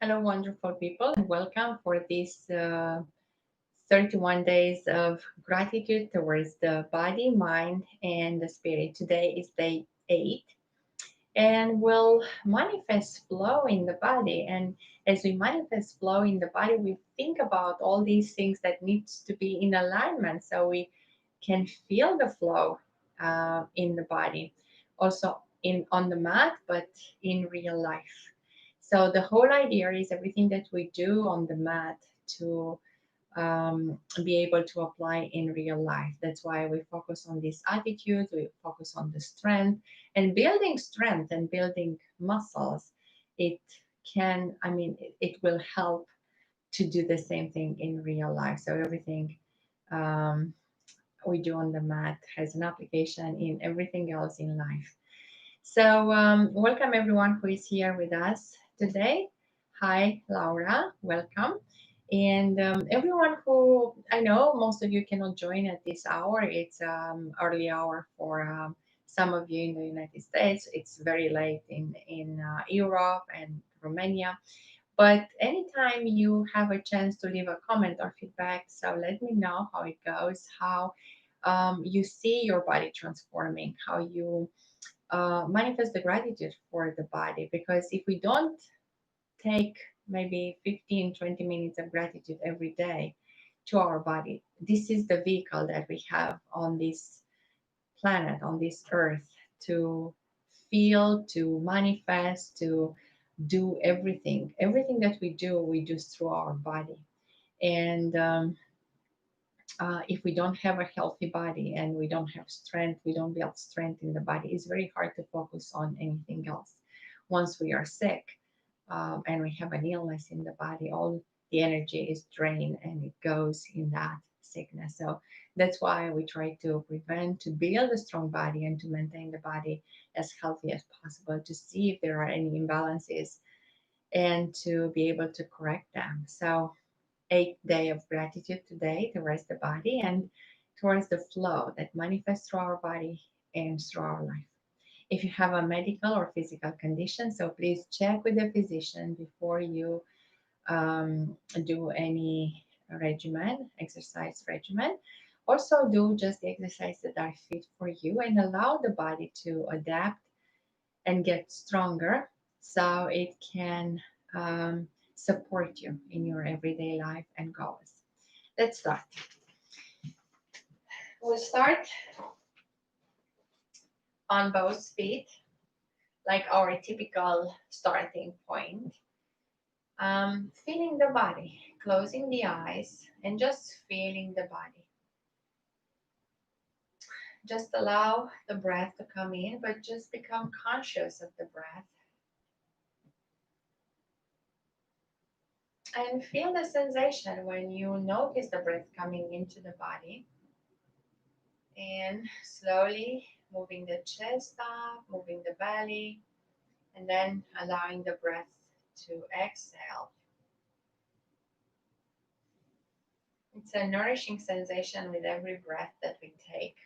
Hello, wonderful people, and welcome for this 31 days of gratitude towards the body, mind, and the spirit. Today is day 8, and we'll manifest flow in the body. And as we manifest flow in the body, we think about all these things that needs to be in alignment so we can feel the flow in the body, also in on the mat, but in real life. So the whole idea is everything that we do on the mat to be able to apply in real life. That's why we focus on these attitudes, we focus on the strength and building strength and building muscles. It it will help to do the same thing in real life. So everything um, we do on the mat has an application in everything else in life. So, welcome everyone who is here with us today. Hi, Laura, welcome. And everyone who I know, most of you cannot join at this hour. It's early hour for some of you in the United States. It's very late in Europe and Romania. But anytime you have a chance to leave a comment or feedback, so let me know how it goes, how you see your body transforming, how you manifest the gratitude for the body. Because if we don't take maybe 15, 20 minutes of gratitude every day to our body, this is the vehicle that we have on this planet, on this earth, to feel, to manifest, to do everything. Everything that we do through our body. And if we don't have a healthy body and we don't have strength, we don't build strength in the body, it's very hard to focus on anything else. Once we are sick and we have an illness in the body, all the energy is drained and it goes in that sickness. So that's why we try to prevent, to build a strong body and to maintain the body as healthy as possible, to see if there are any imbalances and to be able to correct them. So 8th day of gratitude today towards the body and towards the flow that manifests through our body and through our life. If you have a medical or physical condition, so please check with the physician before you do any exercise regimen. Also, do just the exercise that are fit for you and allow the body to adapt and get stronger so it can support you in your everyday life and goals. Let's start. We'll start on both feet, like our typical starting point. Feeling the body, closing the eyes, and just feeling the body. Just allow the breath to come in, but just become conscious of the breath. And feel the sensation when you notice the breath coming into the body. And slowly moving the chest up, moving the belly, and then allowing the breath to exhale. It's a nourishing sensation with every breath that we take.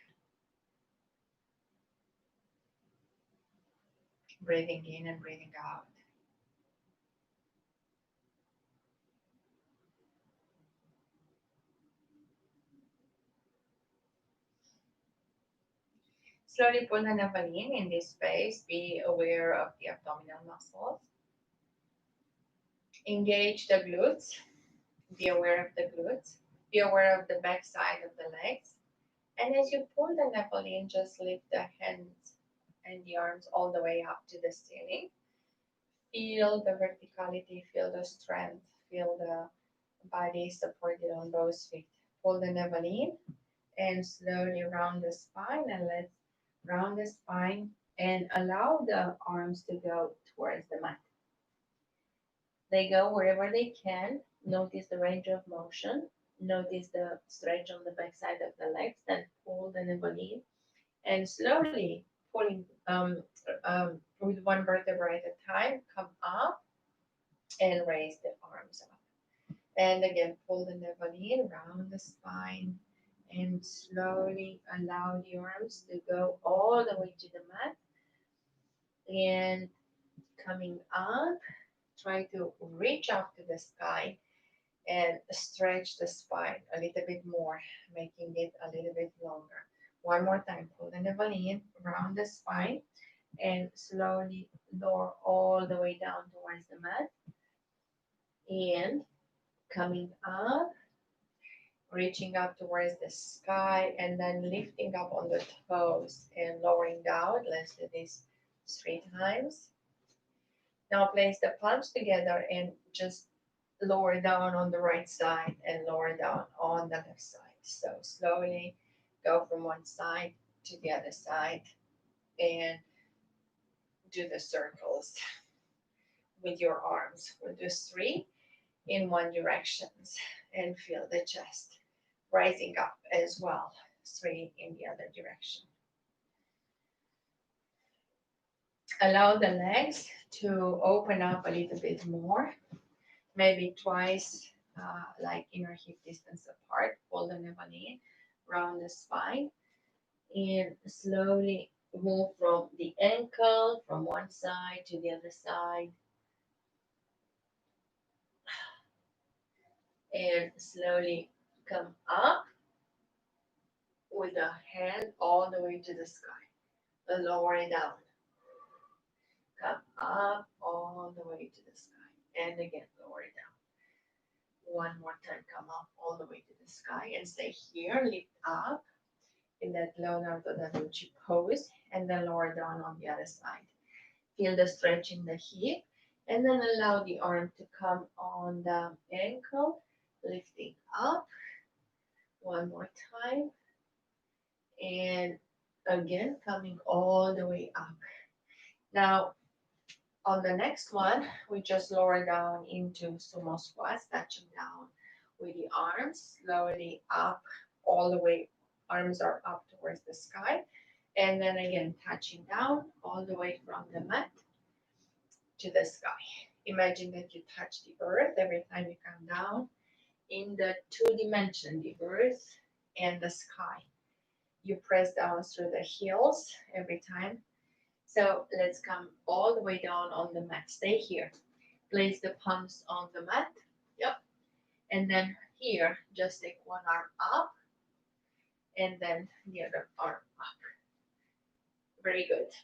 Breathing in and breathing out. Slowly pull the navel in this space. Be aware of the abdominal muscles. Engage the glutes. Be aware of the glutes. Be aware of the back side of the legs. And as you pull the navel in, just lift the hands and the arms all the way up to the ceiling. Feel the verticality, feel the strength, feel the body supported on both feet. Pull the navel in and slowly round the spine, and let's round the spine and allow the arms to go towards the mat. They go wherever they can. Notice the range of motion. Notice the stretch on the back side of the legs. Then pull the navel in and slowly pulling with one vertebra at a time, come up and raise the arms up. And again, pull the navel in, round the spine, and slowly allow the arms to go all the way to the mat. And coming up Try to reach up to the sky and stretch the spine a little bit more, making it a little bit longer. One more time, pull the navel in, round the spine, and slowly lower all the way down towards the mat. And coming up, reaching up towards the sky, and then lifting up on the toes and lowering down. Let's do this 3 times. Now place the palms together and just lower down on the right side and lower down on the left side. So slowly go from one side to the other side and do the circles with your arms. We'll do 3 in one direction and feel the chest rising up as well. 3 in the other direction. Allow the legs to open up a little bit more, maybe twice, like inner hip distance apart. Pull the navel in, round the spine, and slowly move from the ankle from one side to the other side, and slowly come up with the hand all the way to the sky. Lower it down. Come up all the way to the sky. And again, lower it down. One more time, come up all the way to the sky and stay here. Lift up in that Leonardo da Vinci pose and then lower down on the other side. Feel the stretch in the hip and then allow the arm to come on the ankle, lifting up. One more time. And again, coming all the way up. Now, on the next one, we just lower down into sumo squats, touching down with the arms, slowly up, all the way, arms are up towards the sky. And then again, touching down all the way from the mat to the sky. Imagine that you touch the earth every time you come down in the 2 dimension, the earth and the sky. You press down through the heels every time. So let's come all the way down on the mat. Stay here. Place the palms on the mat. Yep. And then here, just take one arm up and then the other arm up. Very good.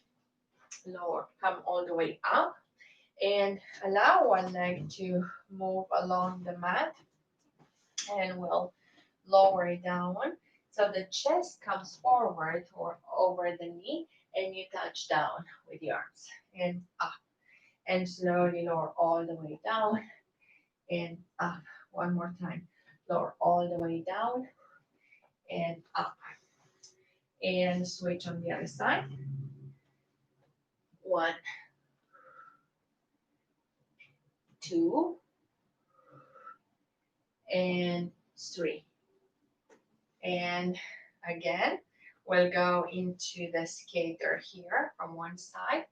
Lower. Come all the way up and allow one leg to move along the mat, and we'll lower it down. So the chest comes forward or over the knee and you touch down with the arms and up and slowly lower all the way down and up. One more time. Lower all the way down and up. And switch on the other side. 1, 2, and 3. And again, we'll go into the skater here from one side.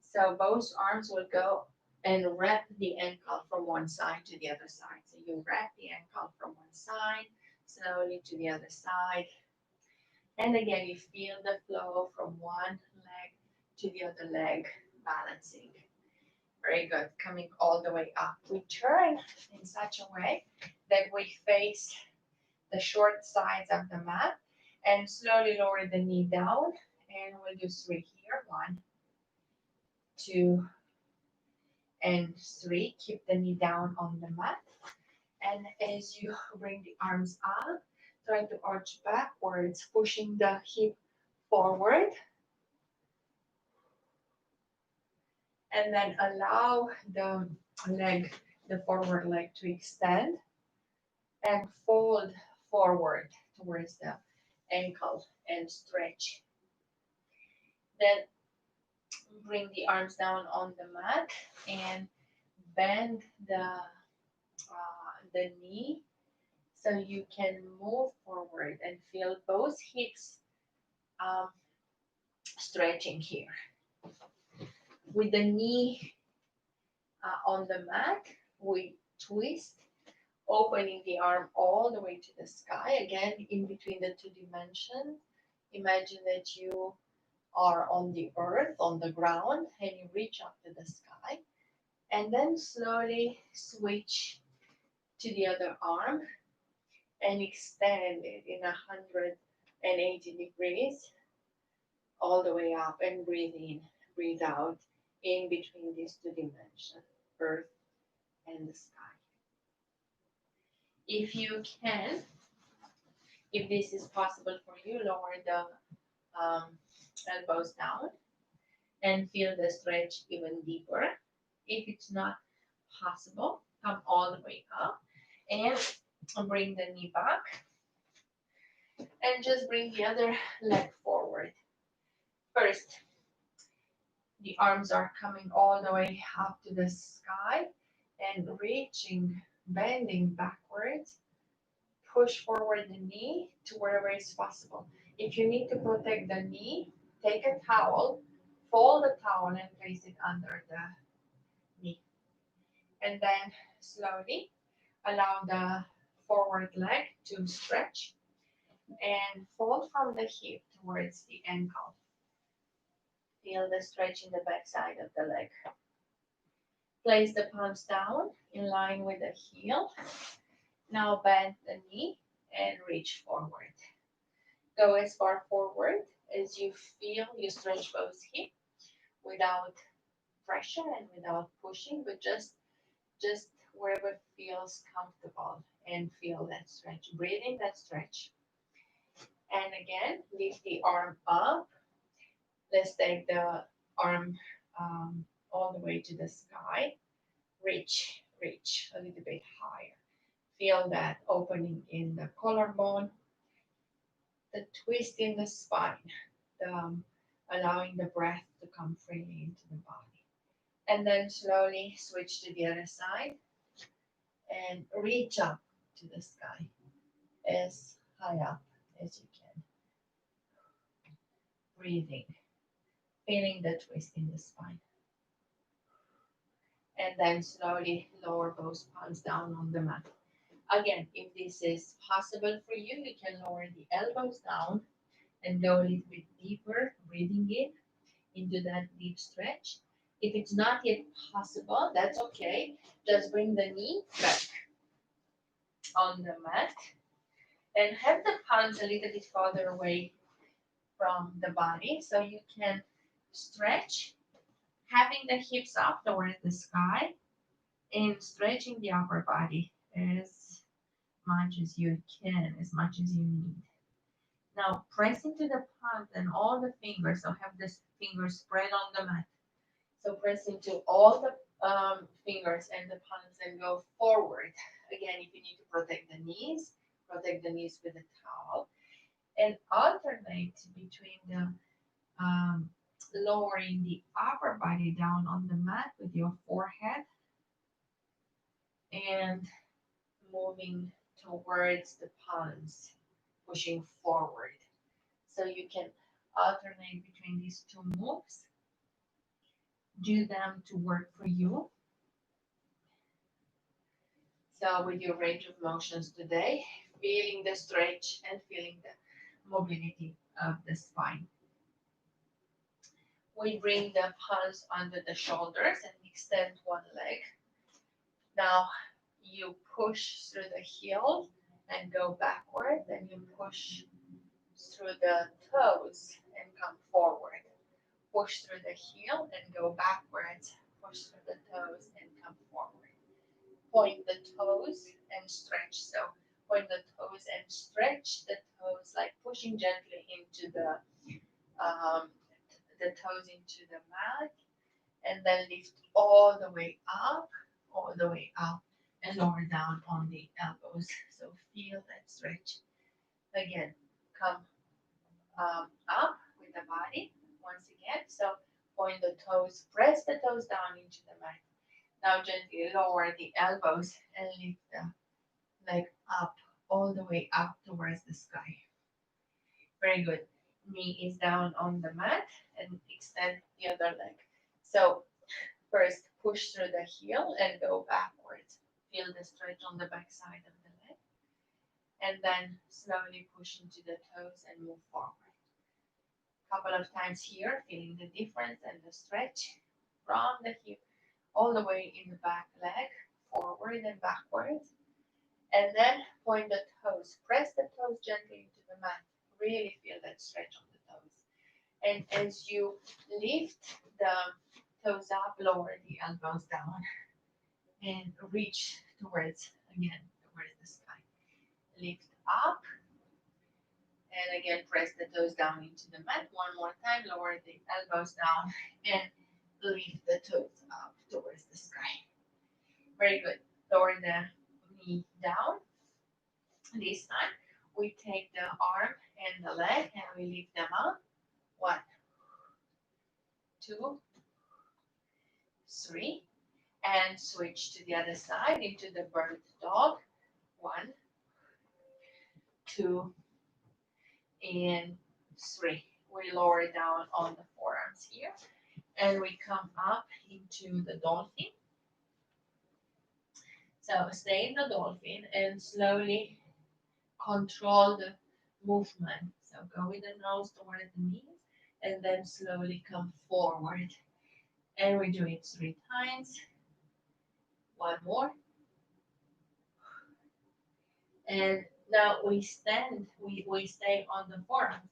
So both arms will go and wrap the ankle from one side to the other side. So you wrap the ankle from one side, slowly to the other side. And again, you feel the flow from one leg to the other leg, balancing. Very good. Coming all the way up. We turn in such a way that we face the short sides of the mat and slowly lower the knee down. And we'll do 3 here. 1, 2, and 3. Keep the knee down on the mat. And as you bring the arms up, try to arch backwards, pushing the hip forward. And then allow the leg, the forward leg, to extend and fold forward towards the ankle and stretch. Then bring the arms down on the mat and bend the knee so you can move forward and feel both hips stretching here. With the knee on the mat, we twist, opening the arm all the way to the sky. Again, in between the 2 dimensions, imagine that you are on the earth, on the ground, and you reach up to the sky. And then slowly switch to the other arm and extend it in 180 degrees all the way up, and breathe in, breathe out in between these two dimensions, earth and the sky. If you can, if this is possible for you, lower the elbows down and feel the stretch even deeper. If it's not possible, come all the way up and bring the knee back, and just bring the other leg forward. First, the arms are coming all the way up to the sky and reaching, bending backwards. Push forward the knee to wherever is possible. If you need to protect the knee, take a towel, fold the towel and place it under the knee. And then slowly allow the forward leg to stretch and fold from the hip towards the ankle. Feel the stretch in the back side of the leg. Place the palms down in line with the heel. Now bend the knee and reach forward. Go as far forward as you feel. You stretch both hips without pressure and without pushing, but just wherever feels comfortable, and feel that stretch. Breathe in that stretch. And again, lift the arm up. Let's take the arm all the way to the sky. Reach, reach a little bit higher. Feel that opening in the collarbone, the twist in the spine, the, allowing the breath to come freely into the body. And then slowly switch to the other side and reach up to the sky as high up as you can. Breathing, feeling the twist in the spine. And then slowly lower both palms down on the mat. Again, if this is possible for you, you can lower the elbows down and go a little bit deeper, breathing in into that deep stretch. If it's not yet possible, that's okay. Just bring the knee back on the mat and have the palms a little bit farther away from the body so you can stretch, having the hips up towards the sky and stretching the upper body as much as you can, as much as you need. Now press into the palms and all the fingers, so have the fingers spread on the mat. So press into all the fingers and the palms and go forward. Again, if you need to protect the knees with a towel. And alternate between the lowering the upper body down on the mat with your forehead and moving towards the palms, pushing forward. So you can alternate between these two moves. Do them to work for you. So with your range of motions today, feeling the stretch and feeling the mobility of the spine. We bring the palms under the shoulders and extend one leg. Now you push through the heel and go backward. Then you push through the toes and come forward. Push through the heel and go backwards. Push through the toes and come forward. Point the toes and stretch. So point the toes and stretch the toes, like pushing gently into the toes into the mat, and then lift all the way up, and lower down on the elbows. So feel that stretch. Again, come up with the body once again. So point the toes, press the toes down into the mat. Now gently lower the elbows and lift the leg up, all the way up towards the sky. Very good. Knee is down on the mat and extend the other leg. So first push through the heel and go backwards. Feel the stretch on the back side of the leg. And then slowly push into the toes and move forward. Couple of times here, feeling the difference and the stretch from the hip all the way in the back leg, forward and backwards. And then point the toes. Press the toes gently into the mat. Really feel that stretch on the toes. And as you lift the toes up, lower the elbows down and reach towards, again, towards the sky. Lift up and again press the toes down into the mat. One more time, lower the elbows down and lift the toes up towards the sky. Very good. Lower the knee down. This time we take the arm and the leg and we lift them up. 1, 2, 3. And switch to the other side into the bird dog. 1, 2, and 3. We lower down on the forearms here. And we come up into the dolphin. So stay in the dolphin and slowly control the movement. So go with the nose toward the knees and then slowly come forward. And we do it 3 times. 1 more. And now we stand, we stay on the forearms.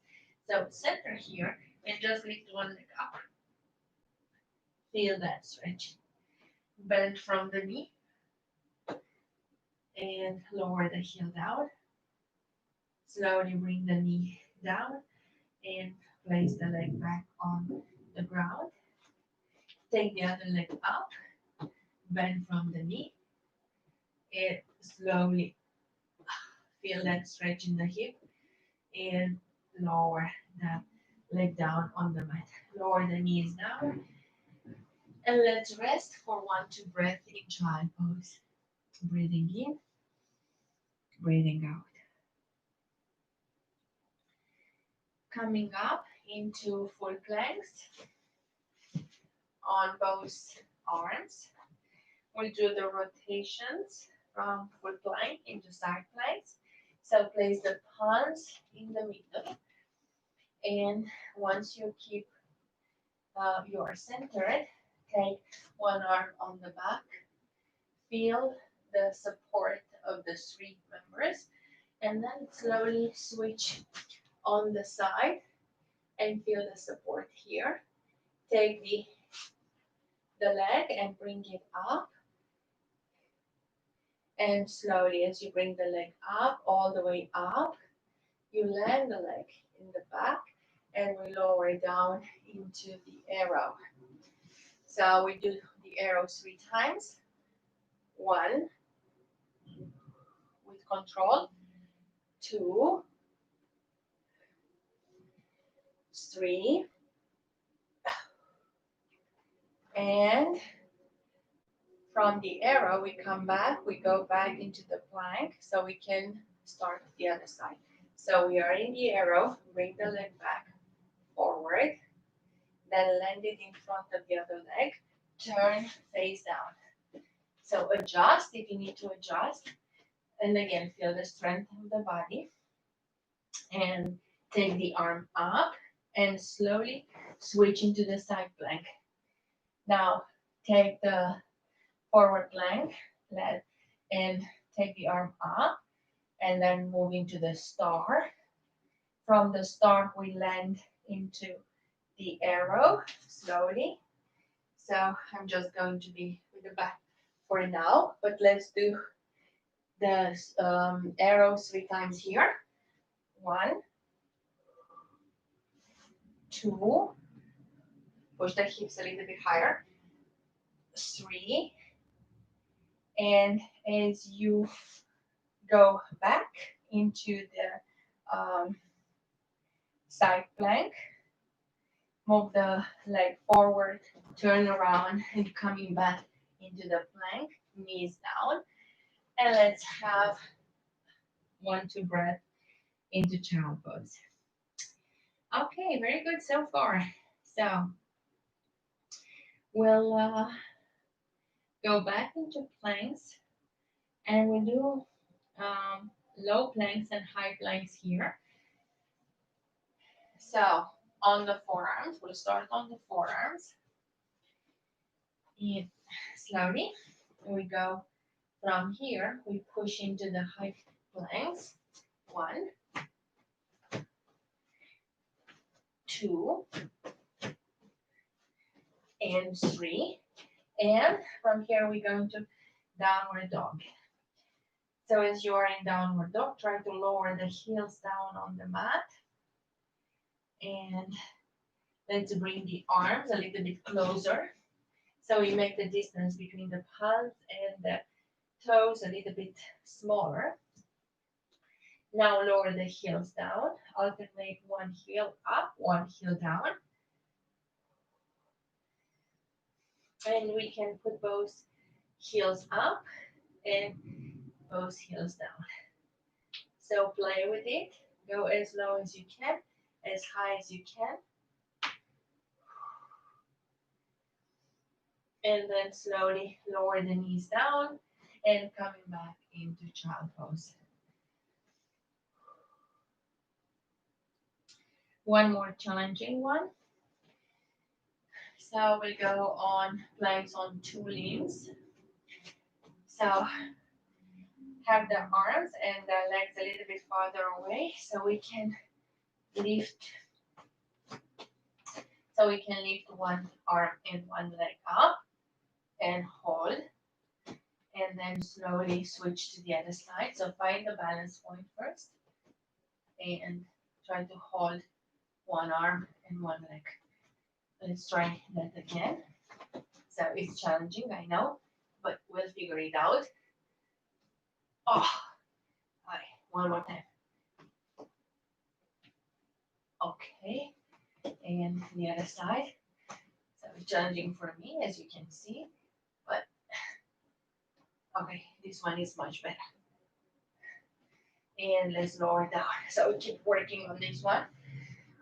So center here and just lift one leg up. Feel that stretch. Bend from the knee and lower the heel down. Slowly bring the knee down and place the leg back on the ground. Take the other leg up, bend from the knee, and slowly feel that stretch in the hip and lower the leg down on the mat. Lower the knees down and let's rest for 1-2 breath in child pose. Breathing in, breathing out. Coming up into full planks on both arms. We'll do the rotations from full plank into side planks. So place the palms in the middle. And once you keep your centered, take one arm on the back. Feel the support of the 3 members. And then slowly switch on the side and feel the support here. Take the leg and bring it up. And slowly, as you bring the leg up, all the way up, you land the leg in the back and we lower down into the arrow. So we do the arrow 3 times. 1, with control. 2, 3, and from the arrow we come back, we go back into the plank so we can start the other side. So we are in the arrow, bring the leg back forward, then land it in front of the other leg, turn face down. So adjust if you need to adjust, and again feel the strength of the body, and take the arm up and slowly switch into the side plank. Now take the forward plank, and take the arm up, and then move into the star. From the star, we land into the arrow slowly. So I'm just going to be with the back for now, but let's do the arrow 3 times here. 1, 2, push the hips a little bit higher. 3, and as you go back into the side plank, move the leg forward, turn around, and coming back into the plank, knees down. And let's have 1-2 breath into child pose. Okay, very good so far. So we'll go back into planks and we'll do low planks and high planks here. So on the forearms, we'll start on the forearms. And Slowly, we go from here, we push into the high planks. 1, 2, and 3. And from here, we're going to downward dog. So as you are in downward dog, try to lower the heels down on the mat. And let's bring the arms a little bit closer. So we make the distance between the palms and the toes a little bit smaller. Now lower the heels down. Alternate one heel up, one heel down. And we can put both heels up and both heels down. So play with it. Go as low as you can, as high as you can. And then slowly lower the knees down and coming back into child pose. One more challenging one. So we go on planks on 2 limbs. So have the arms and the legs a little bit farther away so we can lift. So we can lift one arm and one leg up and hold. And then slowly switch to the other side. So find the balance point first and try to hold one arm and one leg. Let's try that again. So it's challenging, I know, but we'll figure it out. Oh, all right, one more time. Okay, and the other side. So it's challenging for me, as you can see, but okay, this one is much better. And let's lower down. So we keep working on this one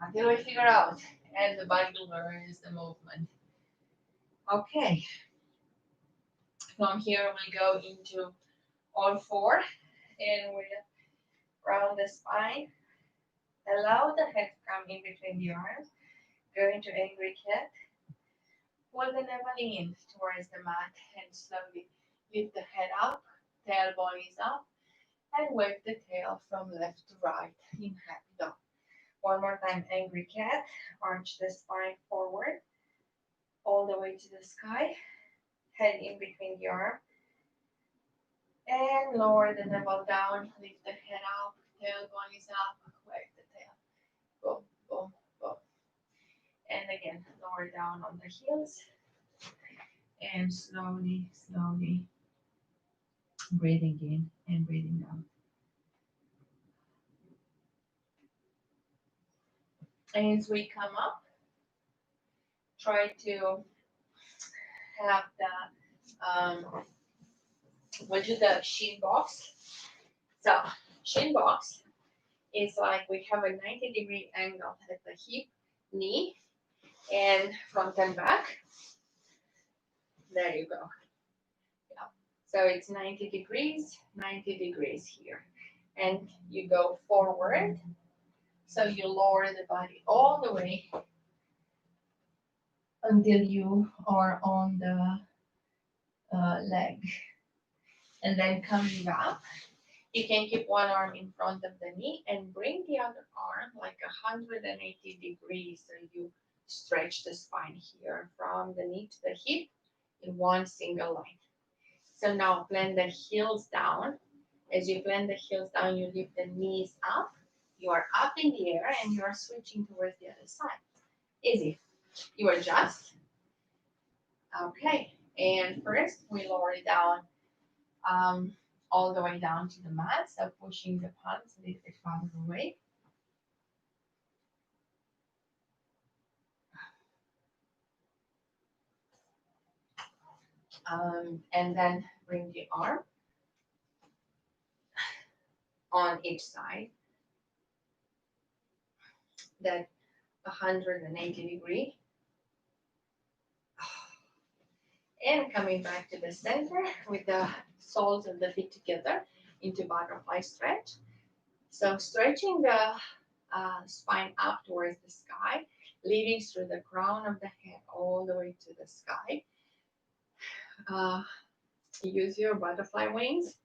until we figure out, and the body learns the movement. Okay, from here we go into all 4, and we'll round the spine. Allow the head to come in between the arms. Go into angry cat. Pull the navel in towards the mat and slowly lift the head up. Tailbone is up. And wave the tail from left to right in happy dog. One more time, angry cat. Arch the spine forward. All the way to the sky. Head in between the arm. And lower the navel down. Lift the head up. Tailbone is up. Wave the tail. Boom, boom, boom. And again, lower down on the heels. And slowly, slowly breathing in and breathing out. As we come up, try to have we'll do the shin box. So shin box is like we have a 90-degree angle at the hip, knee, and front and back. There you go. Yeah. So it's 90 degrees here. And you go forward. So you lower the body all the way until you are on the leg. And then coming up, you can keep one arm in front of the knee and bring the other arm like 180 degrees. So you stretch the spine here from the knee to the hip in one single line. So now plant the heels down. As you plant the heels down, you lift the knees up. You are up in the air and you are switching towards the other side. Easy. You adjust. Okay. And first we lower it down all the way down to the mat. So pushing the palms a little bit farther away. And then bring the arm on each side. That 180 degree. And coming back to the center with the soles of the feet together into butterfly stretch. So stretching the spine up towards the sky, leading through the crown of the head all the way to the sky. uh, use your butterfly wings,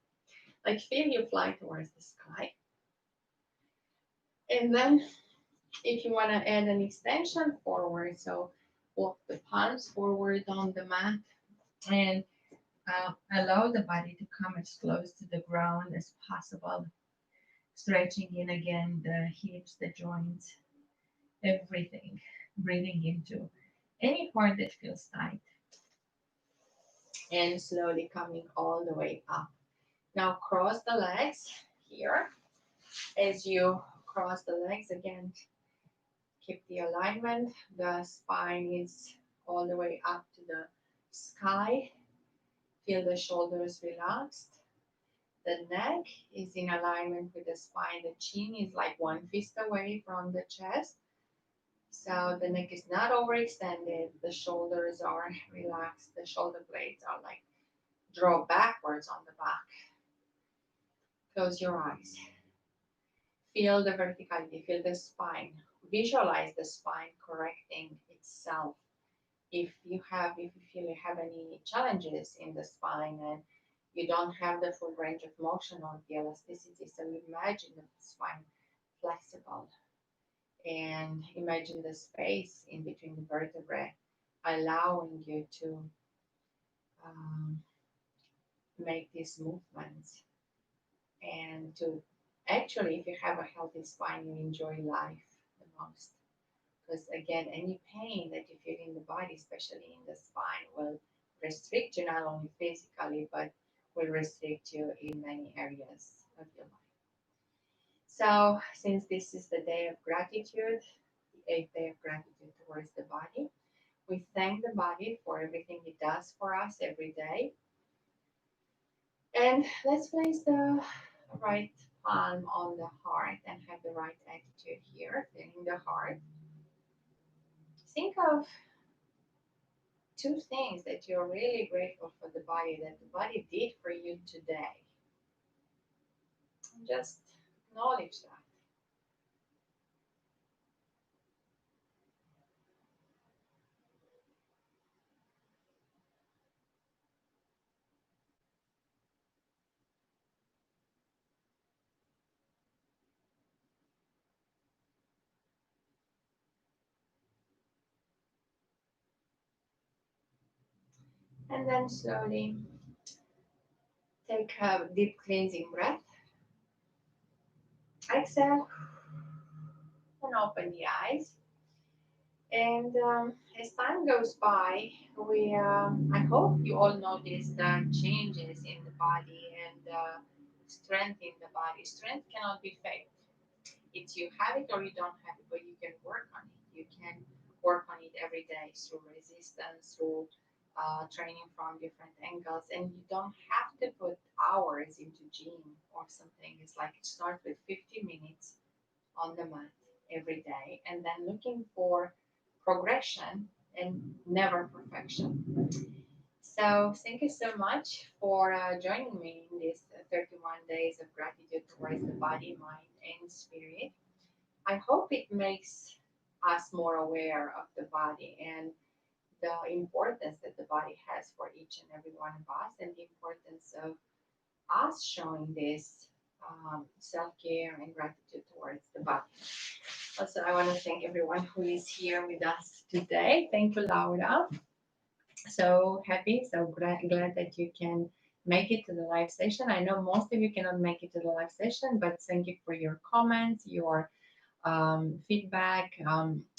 like feel you fly towards the sky. And then if you want to add an extension forward, so walk the palms forward on the mat and allow the body to come as close to the ground as possible, stretching in again the hips, the joints, everything, breathing into any part that feels tight, and slowly coming all the way up. Now cross the legs here. As you cross the legs again, keep the alignment. The spine is all the way up to the sky. Feel the shoulders relaxed. The neck is in alignment with the spine. The chin is like one fist away from the chest. So the neck is not overextended. The shoulders are relaxed. The shoulder blades are like draw backwards on the back. Close your eyes. Feel the verticality. Feel the spine. Visualize the spine correcting itself. If you feel you have any challenges in the spine and you don't have the full range of motion or the elasticity, so imagine the spine flexible and imagine the space in between the vertebrae, allowing you to um, make these movements and to actually, if you have a healthy spine, you enjoy life the most. Because again, any pain that you feel in the body, especially in the spine, will restrict you not only physically, but will restrict you in many areas of your life. So, since this is the day of gratitude, the eighth day of gratitude towards the body, we thank the body for everything it does for us every day. And let's place the right palm on the heart and have the right attitude here, feeling the heart. Think of two things that you're really grateful for the body that the body did for you today. Just acknowledge that. And then slowly take a deep cleansing breath. Exhale and open the eyes. And as time goes by, I hope you all notice the changes in the body and strength in the body. Strength cannot be faked. It's you have it or you don't have it, but you can work on it. You can work on it every day through resistance, through training from different angles, and you don't have to put hours into gym or something. It's like it starts with 50 minutes on the mat every day, and then looking for progression and never perfection. So thank you so much for joining me in this 31 days of gratitude towards the body, mind, and spirit. I hope it makes us more aware of the body and the importance that the body has for each and every one of us, and the importance of us showing this self care and gratitude towards the body. Also, I want to thank everyone who is here with us today. Thank you, Laura. So happy, so glad that you can make it to the live session. I know most of you cannot make it to the live session, but thank you for your comments, your feedback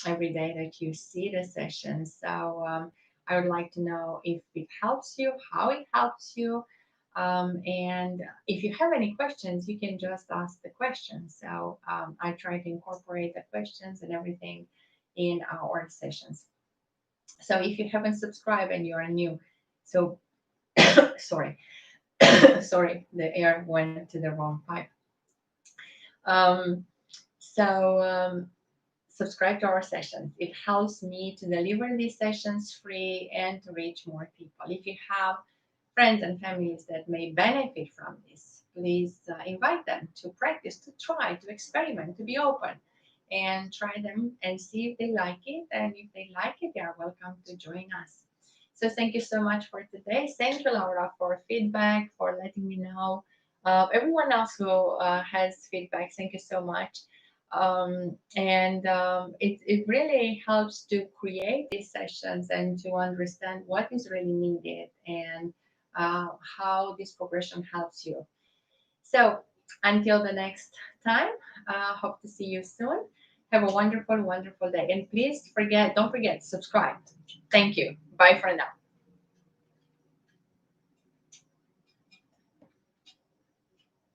every day that you see the session. So I would like to know if it helps you, how it helps you. And if you have any questions, you can just ask the questions. So I try to incorporate the questions and everything in our sessions. So if you haven't subscribed and you are new, so sorry, sorry, the air went to the wrong pipe. Um, so subscribe to our sessions. It helps me to deliver these sessions free and to reach more people. If you have friends and families that may benefit from this, please invite them to practice, to try, to experiment, to be open and try them and see if they like it. And if they like it, they are welcome to join us. So thank you so much for today. Thank you, Laura, for feedback, for letting me know. Everyone else who has feedback, thank you so much. It really helps to create these sessions and to understand what is really needed and how this progression helps you. So until the next time, hope to see you soon. Have a wonderful, wonderful day. And please don't forget to subscribe. Thank you. Bye for now.